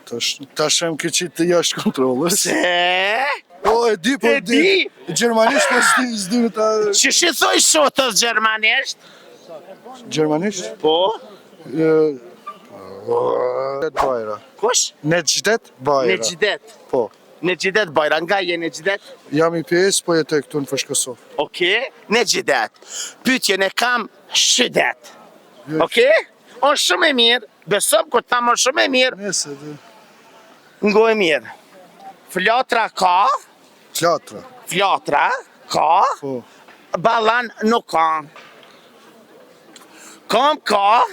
Tash jam ke qitë të jashtë kontrollës. Se? Po, e di, po E di? Gjermanisht po s'di ta... Që shi thoj shotës gjermanisht? Gjermanisht? Po? Bajra. Kush? Necdet Bajra. Necdet. Po. Necdet Bajra, nga je Necdet? Jam i pjesë, po jetoj këtu në Fshkësov. Okej, Necdet. Pyetjen e kam shidet. Okej? Është shumë e mirë, besom kur thamë është shumë e mirë, Nese, dhe... ngo e mirë. Flatra ka, Flatra. ka, Po. ballan nuk ka. Kom ka,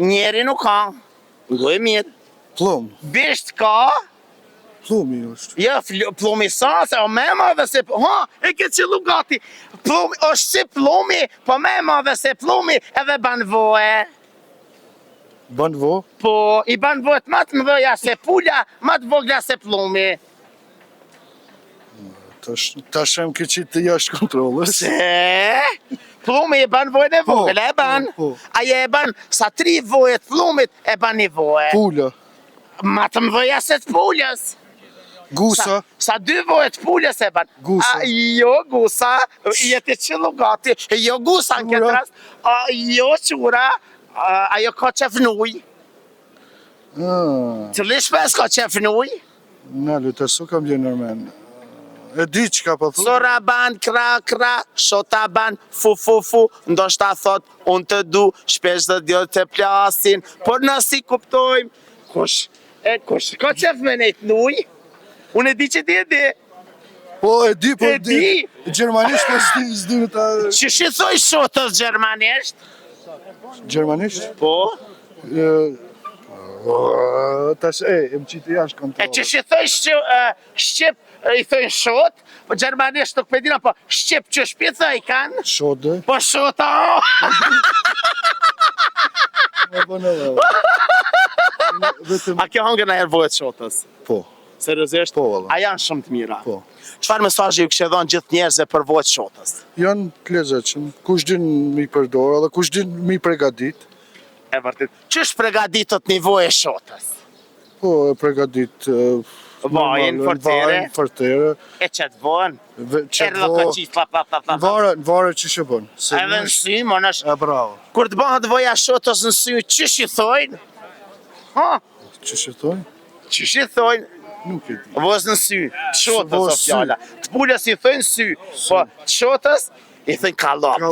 njeri nuk ka. Ngo e mirë. Plum. Bisht ka, Plumi është. ja, plumi sa, se o me madhe se... Ha, e ke qëllu gati. Plumi, është si plumi, po me madhe se plumi edhe ban voe. Ban vo? Po, i ban voet ma të mëdhoja se pula, ma të vogla se plumi. Tash jam ke qitë të jashtë kontrollës. Se? Plumi i ban voet e vogla, e ban. Po. Aje e ban, sa 3 voet plumit, e ban një voe. Pula. Ma të mëdhoja se të pullës. Gusa. Sa 2 voet pullës e ban. Gusa. Jo gusa, jeti qëllu gati. Jo gusa në këtë Qura. rast. Jo qura, ajo ka qefnuj. Cili shpes ka qefnuj. Në lutë, su kam bje nërmen. E di që ka po thu? Sora ban, kra, kra, shota ban, fu, fu, fu. Ndoshta thot, unë të du, shpesh dhe djo të plasin. Por nësi kuptojmë, kush, ka qef me nejt nuj? Unë e di që ti e di. Po, e di, po E di? Gjermanisht po s'di ta... Që shi thoj shotës gjermanisht? Gjermanisht? Po? Tash, më qitë jashtë E kontrollës. që shi thoj shqip, i thojnë shot, po gjermanisht nuk pedina, po shqip që shpi thoj kanë? Shode. Po shota, Ma bënë edhe. Vetëm... A kjo hangër në herë vojët shotës? Po, Seriozisht? Po, valla. A janë shumë të mira? po. Çfarë mesazhi ju kishte dhënë gjithë njerëzve për vojët shotës? Janë të lezetshëm. Kush din mi përdor, edhe kush din mi pregadit. E vërtet. Ç'është përgatitët nivoj e shotës? Po, e pregadit... Vajin, fortere. Fortere. E qëtë vojën? Erdhë vo... këqit, pa. Vare që shë bënë. Edhe në sy, mon është... E bravo. Kur të bëhat voja shotës në sy, qësh i thojnë? Ha? Që shë thojnë? Qësh i thojnë? Nuk e di. Voz në sy, shotës o Voz sy. fjalla. Të pullës i thojnë sy, po të shotës i thojnë kalop.